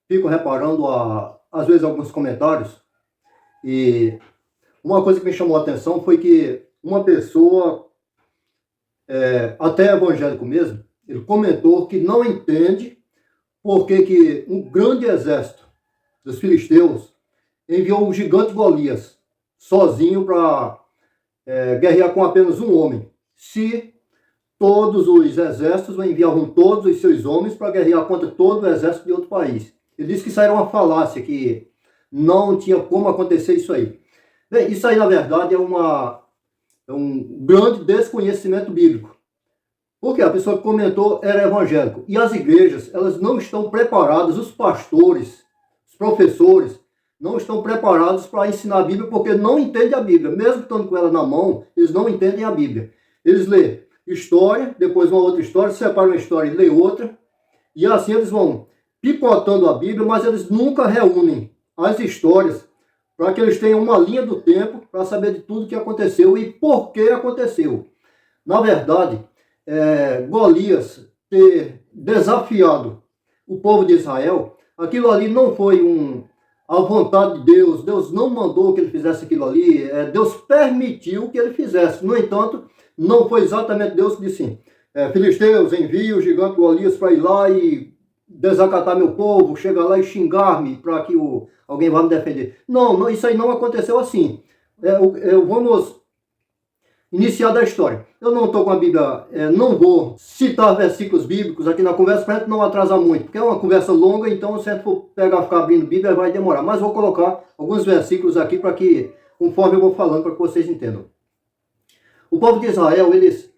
fico reparando, às vezes, alguns comentários, e uma coisa que me chamou a atenção foi que uma pessoa, até evangélico mesmo, ele comentou que não entende por que um grande exército dos filisteus enviou o gigante Golias sozinho para guerrear com apenas um homem, se todos os exércitos enviavam todos os seus homens para guerrear contra todo o exército de outro país. Ele disse que isso era uma falácia, que não tinha como acontecer isso aí. Bem, isso aí, na verdade, é um grande desconhecimento bíblico. Porque a pessoa que comentou era evangélico. E as igrejas, elas não estão preparadas, os pastores, os professores, não estão preparados para ensinar a Bíblia, porque não entendem a Bíblia. Mesmo estando com ela na mão, eles não entendem a Bíblia. Eles lêem história, depois uma outra história, separam uma história e lê outra, e assim eles vão picotando a Bíblia, mas eles nunca reúnem as histórias para que eles tenham uma linha do tempo para saber de tudo que aconteceu e por que aconteceu. Na verdade, Golias ter desafiado o povo de Israel, aquilo ali não foi a vontade de Deus. Deus não mandou que ele fizesse aquilo ali, Deus permitiu que ele fizesse. No entanto, não foi exatamente Deus que disse assim, Filisteus, envia o gigante Golias para ir lá e desacatar meu povo, chegar lá e xingar-me para que alguém vá me defender. Não, isso aí não aconteceu assim. Vamos iniciar da história. Eu não estou com a Bíblia, não vou citar versículos bíblicos aqui na conversa para a gente não atrasar muito, porque é uma conversa longa, então se a gente for ficar abrindo Bíblia vai demorar. Mas vou colocar alguns versículos aqui para que, conforme eu vou falando, para que vocês entendam. O povo de Israel, eles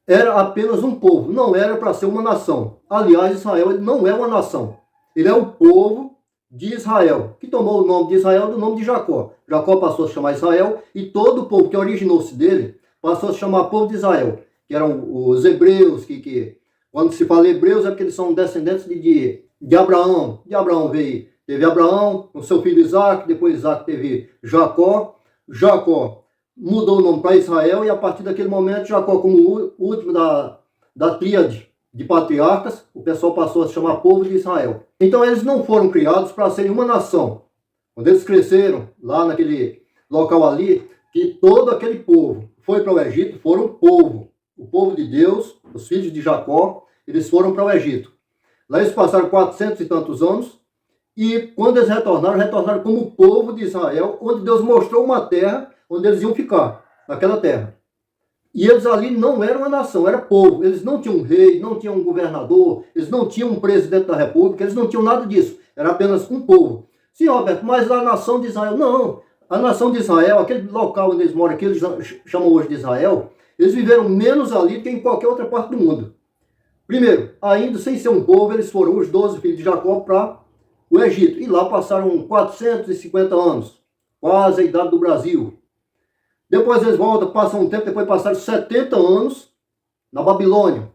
era apenas um povo, não era para ser uma nação. Aliás, Israel ele não é uma nação. Ele é o povo de Israel, que tomou o nome de Israel do nome de Jacó. Jacó passou a se chamar Israel e todo o povo que originou-se dele passou a se chamar povo de Israel, que eram os hebreus, que quando se fala hebreus é porque eles são descendentes de Abraão. De Abraão teve Abraão, com seu filho Isaac, depois Isaac teve Jacó. Jacó mudou o nome para Israel e a partir daquele momento Jacó, como o último da tríade de patriarcas, o pessoal passou a se chamar povo de Israel. Então eles não foram criados para serem uma nação. Quando eles cresceram lá naquele local ali, que todo aquele povo foi para o Egito, foram o povo de Deus, os filhos de Jacó, eles foram para o Egito. Lá eles passaram 400 e tantos anos, e quando eles retornaram como povo de Israel, onde Deus mostrou uma terra onde eles iam ficar, naquela terra. E eles ali não eram uma nação, era povo. Eles não tinham um rei, não tinham um governador, eles não tinham um presidente da república, eles não tinham nada disso. Era apenas um povo. Sim, Roberto, mas a nação de Israel, não. A nação de Israel, aquele local onde eles moram, que eles chamam hoje de Israel, eles viveram menos ali do que em qualquer outra parte do mundo. Primeiro, ainda sem ser um povo, eles foram os 12 filhos de Jacó para o Egito. E lá passaram 450 anos, quase a idade do Brasil. Depois eles voltam, passam um tempo, depois passaram 70 anos na Babilônia.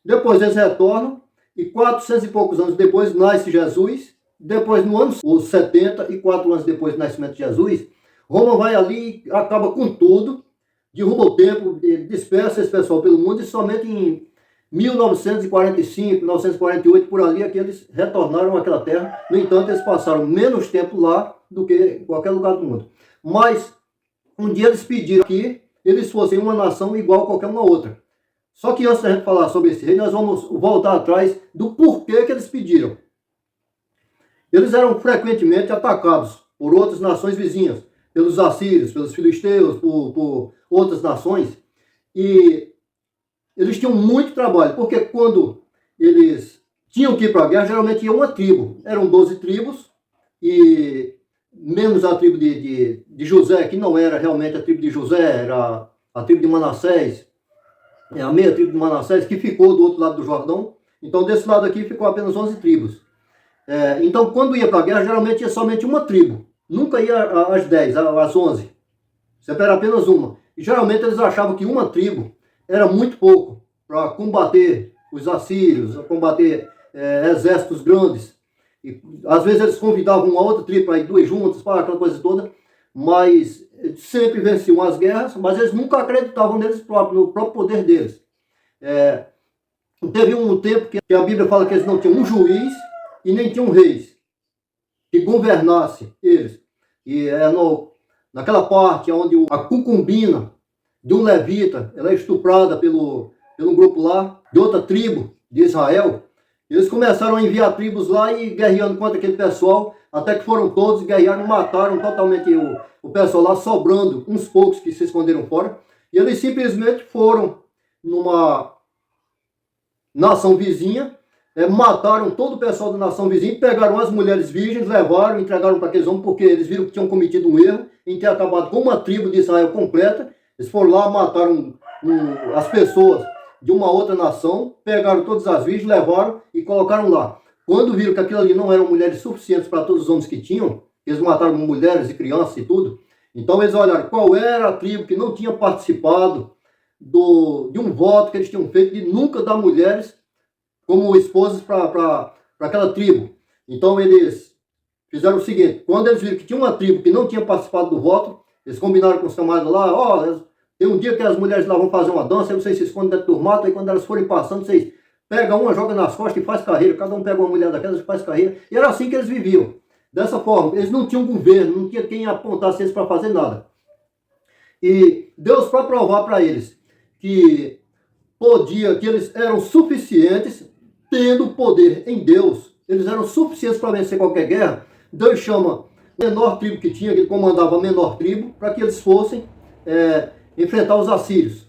Depois eles retornam e 400 e poucos anos depois nasce Jesus. Depois, no ano 70 e 4 anos depois do nascimento de Jesus, Roma vai ali e acaba com tudo, derruba o templo, dispersa esse pessoal pelo mundo e somente em 1945, 1948, por ali, é que eles retornaram àquela terra. No entanto, eles passaram menos tempo lá do que em qualquer lugar do mundo. Mas um dia eles pediram que eles fossem uma nação igual a qualquer uma outra. Só que antes da gente falar sobre esse rei, nós vamos voltar atrás do porquê que eles pediram. Eles eram frequentemente atacados por outras nações vizinhas, pelos assírios, pelos filisteus, por outras nações. E eles tinham muito trabalho, porque quando eles tinham que ir para a guerra, geralmente ia uma tribo. Eram 12 tribos, e menos a tribo de José, que não era realmente a tribo de José, era a tribo de Manassés, a meia tribo de Manassés, que ficou do outro lado do Jordão. Então, desse lado aqui ficou apenas 11 tribos. Então, quando ia para a guerra, geralmente ia somente uma tribo. Nunca ia às 10, às 11. Sempre era apenas uma. E geralmente eles achavam que uma tribo era muito pouco para combater os assírios, combater exércitos grandes. E, às vezes eles convidavam uma outra tribo para ir duas juntas, para aquela coisa toda, mas sempre venciam as guerras, mas eles nunca acreditavam neles próprios, no próprio poder deles. Teve um tempo que a Bíblia fala que eles não tinham um juiz, e nem tinham reis que governasse eles. E é naquela parte onde a concubina de um levita, ela é estuprada pelo grupo lá, de outra tribo de Israel. Eles começaram a enviar tribos lá e guerreando contra aquele pessoal, até que foram todos, guerrearam, mataram totalmente o pessoal lá, sobrando uns poucos que se esconderam fora. E eles simplesmente foram numa nação vizinha, mataram todo o pessoal da nação vizinha, pegaram as mulheres virgens, levaram, entregaram para aqueles homens, porque eles viram que tinham cometido um erro em ter acabado com uma tribo de Israel completa. Eles foram lá, mataram as pessoas de uma outra nação, pegaram todas as virgens, levaram e colocaram lá. Quando viram que aquilo ali não eram mulheres suficientes para todos os homens que tinham, eles mataram mulheres e crianças e tudo, então eles olharam qual era a tribo que não tinha participado de um voto que eles tinham feito de nunca dar mulheres como esposas para aquela tribo. Então eles fizeram o seguinte: quando eles viram que tinha uma tribo que não tinha participado do voto, eles combinaram com os camaradas lá, tem um dia que as mulheres lá vão fazer uma dança, aí vocês se escondem dentro do mato, aí quando elas forem passando, vocês pegam uma, joga nas costas e faz carreira, cada um pega uma mulher daquelas e faz carreira. E era assim que eles viviam, dessa forma. Eles não tinham governo, não tinha quem apontasse eles para fazer nada. E Deus, para provar para eles que eles eram suficientes, tendo poder em Deus, eles eram suficientes para vencer qualquer guerra, Deus chama a menor tribo que tinha, que ele comandava a menor tribo, para que eles fossem enfrentar os assírios.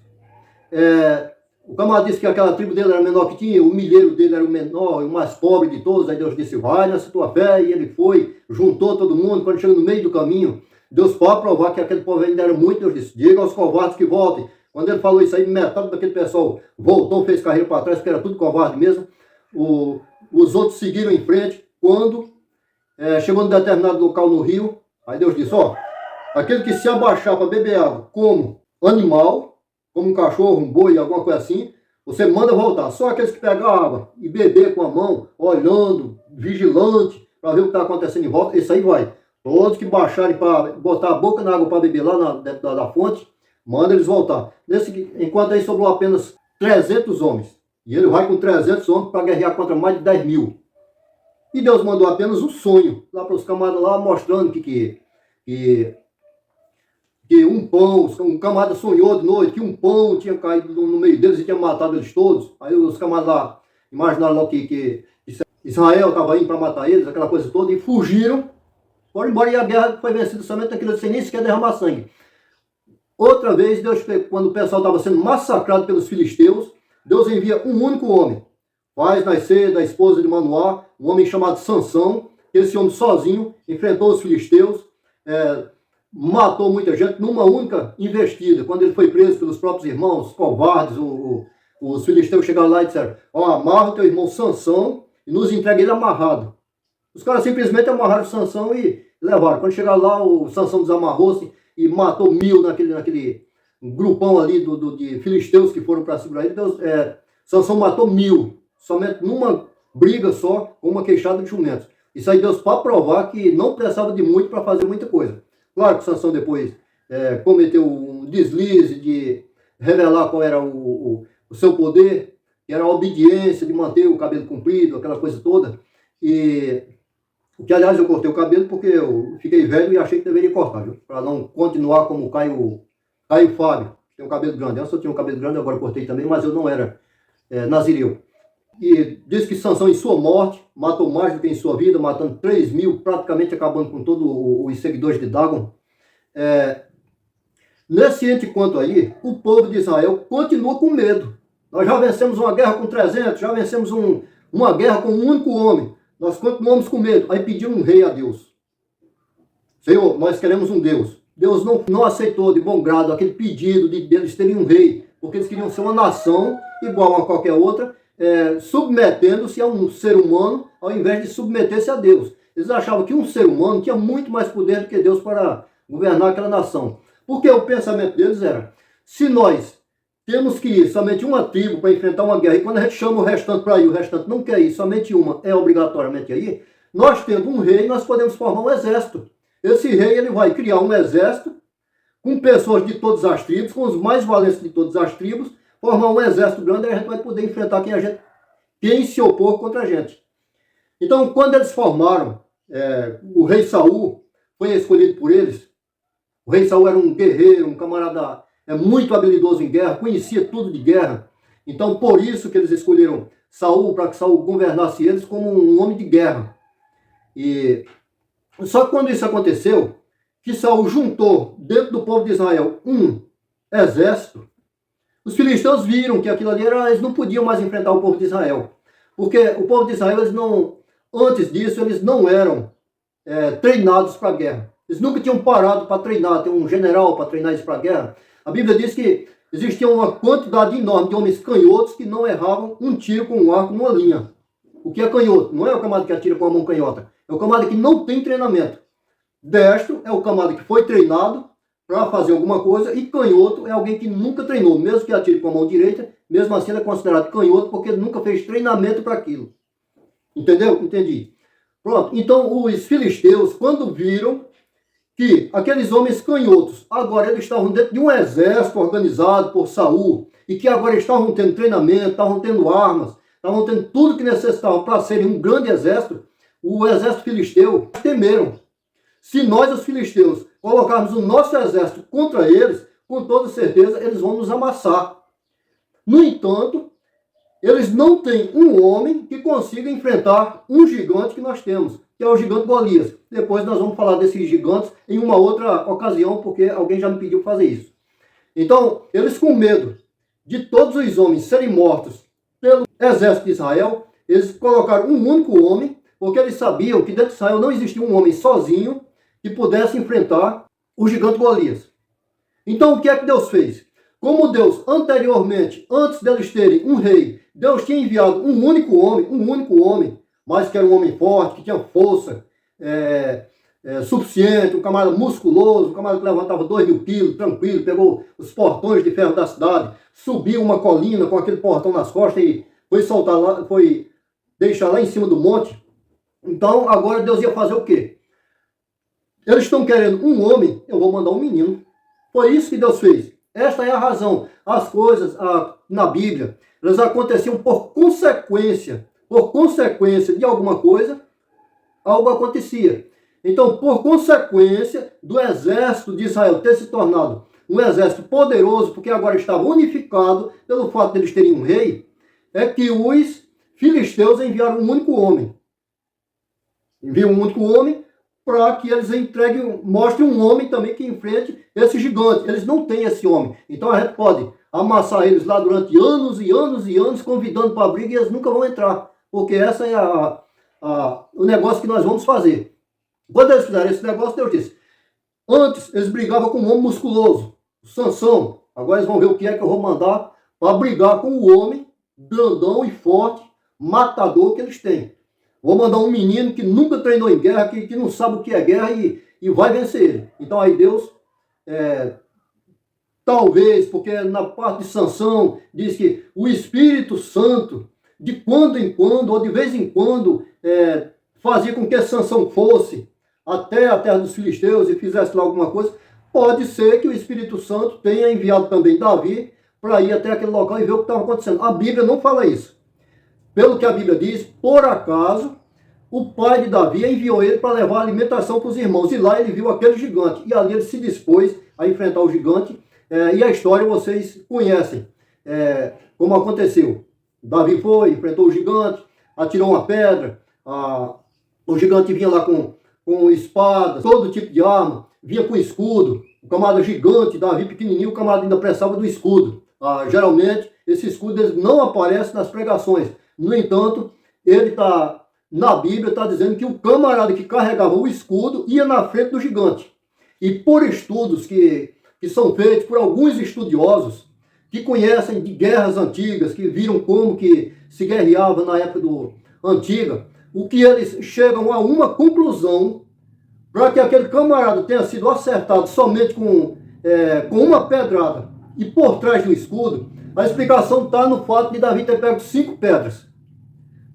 O camarada disse que aquela tribo dele era a menor que tinha, o milheiro dele era o menor, o mais pobre de todos. Aí Deus disse: vai nessa tua fé. E ele foi, juntou todo mundo. Quando chegou no meio do caminho, Deus pode provar que aquele povo ainda era muito. Deus disse: diga aos covardes que voltem. Quando ele falou isso aí, metade daquele pessoal voltou, fez carreira para trás, porque era tudo covarde mesmo. Os outros seguiram em frente. Quando chegou num determinado local no rio, aí Deus disse: aquele que se abaixar para beber água como animal, como um cachorro, um boi, alguma coisa assim, você manda voltar. Só aqueles que pegam a água e beber com a mão, olhando, vigilante, para ver o que está acontecendo em volta, esse aí vai. Todos que baixarem para botar a boca na água para beber lá dentro da fonte, manda eles voltar. Enquanto aí sobrou apenas 300 homens. E ele vai com 300 homens para guerrear contra mais de 10 mil. E Deus mandou apenas um sonho lá para os camaradas lá, mostrando que um pão, um camarada sonhou de noite que um pão tinha caído no meio deles e tinha matado eles todos. Aí os camaradas lá imaginaram logo que Israel estava indo para matar eles, aquela coisa toda, e fugiram, foram embora, e a guerra foi vencida somente naquilo sem nem sequer derramar sangue. Outra vez, Deus, quando o pessoal estava sendo massacrado pelos filisteus, Deus envia um único homem, faz nascer da esposa de Manoá, um homem chamado Sansão. Esse homem sozinho enfrentou os filisteus, matou muita gente numa única investida. Quando ele foi preso pelos próprios irmãos, covardes, os filisteus chegaram lá e disseram: amarra o teu irmão Sansão e nos entrega ele amarrado. Os caras simplesmente amarraram o Sansão e levaram. Quando chegaram lá, o Sansão desamarrou-se e matou 1000 naquele grupão ali de filisteus que foram para segurar ele. Sansão matou 1000, somente numa briga só, com uma queixada de jumentos. Isso aí Deus para provar que não precisava de muito para fazer muita coisa. Claro que Sansão depois cometeu um deslize de revelar qual era o seu poder, que era a obediência de manter o cabelo comprido, aquela coisa toda. Que aliás eu cortei o cabelo porque eu fiquei velho e achei que deveria cortar, para não continuar como Caio Fábio, que tem um cabelo grande. Eu só tinha um cabelo grande, agora cortei também, mas eu não era nazireu. E diz que Sansão, em sua morte, matou mais do que em sua vida, matando 3.000, praticamente acabando com todos os seguidores de Dagon. Nesse enquanto aí, o povo de Israel continua com medo. Nós já vencemos uma guerra com 300, já vencemos uma guerra com um único homem. Nós continuamos com medo. Aí pediu um rei a Deus: Senhor, nós queremos um Deus. Deus não aceitou de bom grado aquele pedido deles terem um rei, porque eles queriam ser uma nação igual a qualquer outra, submetendo-se a um ser humano, ao invés de submeter-se a Deus. Eles achavam que um ser humano tinha muito mais poder do que Deus para governar aquela nação. Porque o pensamento deles era: se nós temos que ir somente uma tribo para enfrentar uma guerra, e quando a gente chama o restante para ir, o restante não quer ir, somente uma é obrigatoriamente aí, nós tendo um rei, nós podemos formar um exército. Esse rei ele vai criar um exército com pessoas de todas as tribos, com os mais valentes de todas as tribos, formar um exército grande, e a gente vai poder enfrentar quem se opor contra a gente. Então, quando eles formaram, o rei Saul foi escolhido por eles. O rei Saul era um guerreiro, um camarada muito habilidoso em guerra, conhecia tudo de guerra. Então, por isso que eles escolheram Saul, para que Saul governasse eles como um homem de guerra. E só que quando isso aconteceu, que Saul juntou dentro do povo de Israel um exército, os filisteus viram que aquilo ali eles não podiam mais enfrentar o povo de Israel. Porque o povo de Israel, antes disso, eles não eram treinados para a guerra. Eles nunca tinham parado para treinar, ter um general para treinar eles para a guerra. A Bíblia diz que existia uma quantidade enorme de homens canhotos que não erravam um tiro com um arco numa linha. O que é canhoto? Não é o camarada que atira com a mão canhota. É o camarada que não tem treinamento. Destro é o camarada que foi treinado para fazer alguma coisa, e canhoto é alguém que nunca treinou, mesmo que atire com a mão direita, mesmo assim ele é considerado canhoto porque ele nunca fez treinamento para aquilo. Entendeu? Entendi. Pronto. Então os filisteus, quando viram que aqueles homens canhotos, agora eles estavam dentro de um exército organizado por Saul, e que agora estavam tendo treinamento, estavam tendo armas, estavam tendo tudo que necessitavam para serem um grande exército, o exército filisteu temeram. Se nós, os filisteus, colocarmos o nosso exército contra eles, com toda certeza eles vão nos amassar. No entanto, eles não têm um homem que consiga enfrentar um gigante que nós temos, que é o gigante Golias. Depois nós vamos falar desses gigantes em uma outra ocasião, porque alguém já me pediu para fazer isso. Então, eles com medo de todos os homens serem mortos pelo exército de Israel, eles colocaram um único homem, porque eles sabiam que dentro de Israel não existia um homem sozinho que pudesse enfrentar o gigante Golias. Então, o que é que Deus fez? Como Deus, anteriormente, antes deles terem um rei, Deus tinha enviado um único homem, mas que era um homem forte, que tinha força suficiente, um camarada musculoso, um camarada que levantava 2.000 quilos, tranquilo, pegou os portões de ferro da cidade, subiu uma colina com aquele portão nas costas e foi soltar lá, foi deixar lá em cima do monte. Então, agora Deus ia fazer o quê? Eles estão querendo um homem, eu vou mandar um menino. Foi isso que Deus fez. Esta é a razão. As coisas na Bíblia, elas aconteciam por consequência de alguma coisa, algo acontecia. Então, por consequência do exército de Israel ter se tornado um exército poderoso, porque agora estava unificado pelo fato de eles terem um rei, é que os filisteus enviaram um único homem. Enviam um único homem para que eles mostrem um homem também que enfrente esse gigante. Eles não têm esse homem. Então a gente pode amassar eles lá durante anos e anos e anos, convidando para a briga, e eles nunca vão entrar. Porque essa é o negócio que nós vamos fazer. Quando eles fizeram esse negócio, Deus disse, antes eles brigavam com um homem musculoso, Sansão. Agora eles vão ver o que é que eu vou mandar para brigar com o homem grandão e forte, matador que eles têm. Vou mandar um menino que nunca treinou em guerra, que não sabe o que é guerra e vai vencer ele. Então aí Deus, talvez, porque na parte de Sansão, diz que o Espírito Santo, de quando em quando, ou de vez em quando, fazia com que Sansão fosse até a terra dos filisteus e fizesse lá alguma coisa. Pode ser que o Espírito Santo tenha enviado também Davi para ir até aquele local e ver o que estava acontecendo. A Bíblia não fala isso. Pelo que a Bíblia diz, por acaso, o pai de Davi enviou ele para levar alimentação para os irmãos. E lá ele viu aquele gigante. E ali ele se dispôs a enfrentar o gigante. E a história vocês conhecem. Como aconteceu. Davi foi, enfrentou o gigante, atirou uma pedra. O gigante vinha lá com espadas, todo tipo de arma. Vinha com escudo. O camarada gigante, Davi pequenininho, o camarada ainda precisava do escudo. Geralmente, esse escudo não aparece nas pregações. No entanto, na Bíblia está dizendo que o camarada que carregava o escudo ia na frente do gigante. E por estudos que são feitos por alguns estudiosos que conhecem de guerras antigas, que viram como que se guerreava na época antiga, o que eles chegam a uma conclusão para que aquele camarada tenha sido acertado somente com uma pedrada e por trás do escudo. A explicação está no fato de Davi ter pego 5 pedras.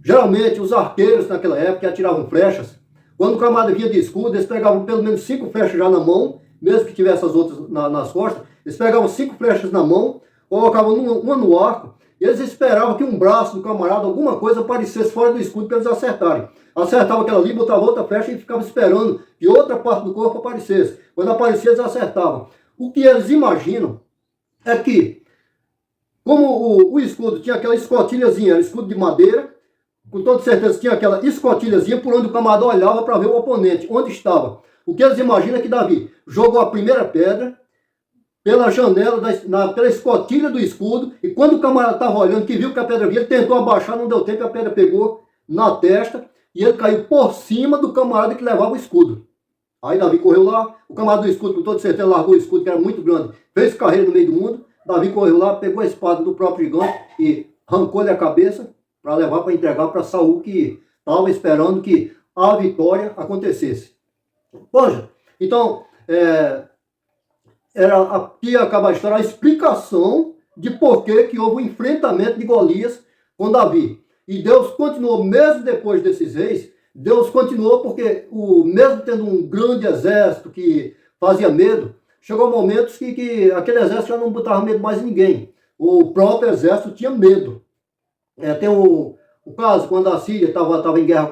Geralmente, os arqueiros naquela época atiravam flechas. Quando o camarada vinha de escudo, eles pegavam pelo menos 5 flechas já na mão, mesmo que tivesse as outras nas costas. Eles pegavam 5 flechas na mão, colocavam uma no arco Eles esperavam que um braço do camarada, alguma coisa aparecesse fora do escudo para eles acertarem. Acertava aquela ali, botava outra flecha e ficava esperando que outra parte do corpo aparecesse. Quando aparecia, eles acertavam. O que eles imaginam é que, como o escudo tinha aquela escotilhazinha, era escudo de madeira, com toda certeza tinha aquela escotilhazinha por onde o camarada olhava para ver o oponente, onde estava. O que eles imaginam é que Davi jogou a primeira pedra pela janela, pela escotilha do escudo, e quando o camarada estava olhando, que viu que a pedra vinha, ele tentou abaixar, não deu tempo, a pedra pegou na testa, e ele caiu por cima do camarada que levava o escudo. Aí Davi correu lá, o camarada do escudo, com toda certeza, largou o escudo, que era muito grande, fez carreira no meio do mundo. Davi correu lá, pegou a espada do próprio gigante e arrancou-lhe a cabeça para levar para entregar para Saul, que estava esperando que a vitória acontecesse. Poxa, então, aqui acaba a história, a explicação de por que houve um enfrentamento de Golias com Davi. E Deus continuou, mesmo depois desses reis, Deus continuou porque, mesmo tendo um grande exército que fazia medo, chegou momentos que aquele exército já não botava medo mais em ninguém. O próprio exército tinha medo. Tem o caso, quando a Síria estava em guerra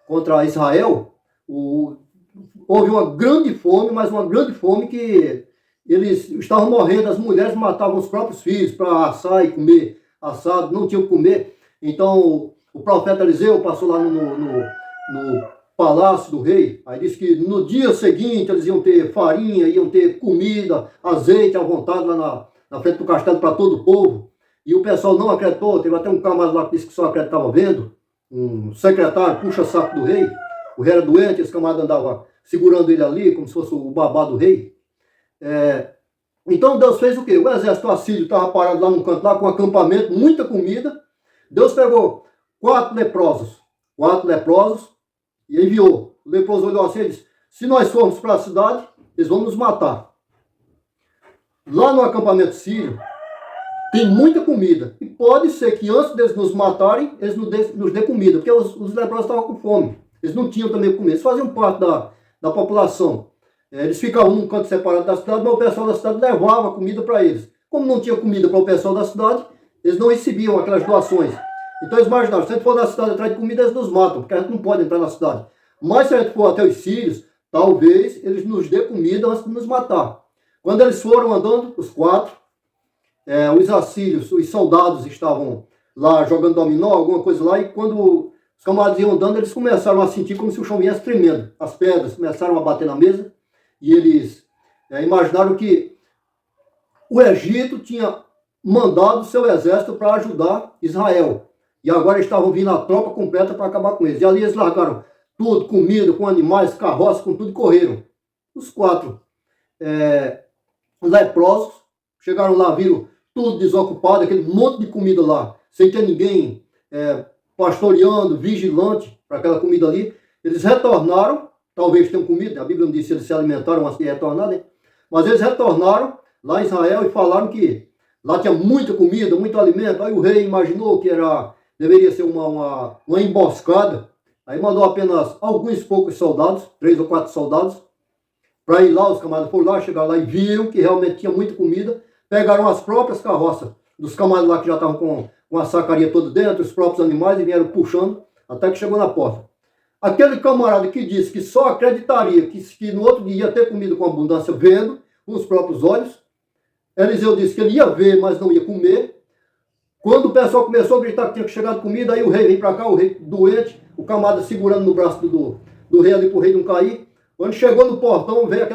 contra Israel, houve uma grande fome, mas uma grande fome que eles estavam morrendo, as mulheres matavam os próprios filhos para assar e comer assado, não tinham o que comer. Então o profeta Eliseu passou lá no palácio do rei, aí disse que no dia seguinte eles iam ter farinha, iam ter comida, azeite à vontade lá na frente do castelo para todo o povo. E o pessoal não acreditou, teve até um camarada lá que disse que só acreditava vendo, um secretário puxa-saco do rei, o rei era doente, esse camarada andava segurando ele ali, como se fosse o babá do rei. Então Deus fez o quê? O exército assírio estava parado lá no canto, lá com um acampamento, muita comida. Deus pegou 4 leprosos e enviou. O leproso olhou assim e disse: se nós formos para a cidade, eles vão nos matar. Lá no acampamento sírio tem muita comida. E pode ser que antes deles nos matarem, eles nos dê comida, porque os leprosos estavam com fome. Eles não tinham também comida. Eles faziam parte da população. Eles ficavam num canto separado da cidade, mas o pessoal da cidade levava comida para eles. Como não tinha comida para o pessoal da cidade, eles não recebiam aquelas doações. Então eles imaginaram, se a gente for na cidade atrás de comida, eles nos matam, porque a gente não pode entrar na cidade. Mas se a gente for até os sírios, talvez eles nos dê comida antes de nos matar. Quando eles foram andando, os 4, os assírios, os soldados estavam lá jogando dominó, alguma coisa lá, e quando os camaradas iam andando, eles começaram a sentir como se o chão viesse tremendo. As pedras começaram a bater na mesa, e eles imaginaram que o Egito tinha mandado seu exército para ajudar Israel. E agora estavam vindo a tropa completa para acabar com eles. E ali eles largaram tudo, comida, com animais, carroças, com tudo, e correram. Os 4 leprosos chegaram lá, viram tudo desocupado, aquele monte de comida lá, sem ter ninguém pastoreando, vigilante para aquela comida ali. Eles retornaram, talvez tenham comido, a Bíblia não disse se eles se alimentaram antes de retornar, né? Mas eles retornaram lá em Israel e falaram que lá tinha muita comida, muito alimento. Aí o rei imaginou que deveria ser uma emboscada. Aí mandou apenas alguns poucos soldados, 3 ou 4 soldados, para ir lá. Os camaradas foram lá, chegaram lá e viram que realmente tinha muita comida. Pegaram as próprias carroças dos camaradas lá que já estavam com a sacaria toda dentro, os próprios animais, e vieram puxando até que chegou na porta. Aquele camarada que disse que só acreditaria que no outro dia ia ter comida com abundância, vendo com os próprios olhos. Eliseu disse que ele ia ver, mas não ia comer. Quando o pessoal começou a gritar que tinha que chegar de comida, aí o rei veio para cá, o rei doente, o camarada segurando no braço do rei ali para o rei não cair. Quando chegou no portão, veio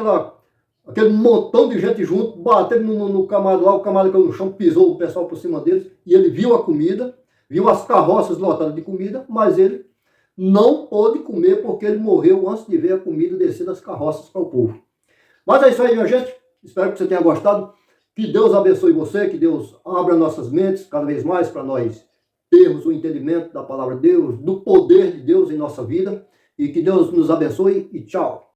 aquele montão de gente junto, batendo no camarada lá, o camarada caiu no chão, pisou o pessoal por cima deles, e ele viu a comida, viu as carroças lotadas de comida, mas ele não pôde comer porque ele morreu antes de ver a comida descer das carroças para o povo. Mas é isso aí, minha gente. Espero que você tenha gostado. Que Deus abençoe você, que Deus abra nossas mentes cada vez mais para nós termos o entendimento da palavra de Deus, do poder de Deus em nossa vida. E que Deus nos abençoe e tchau.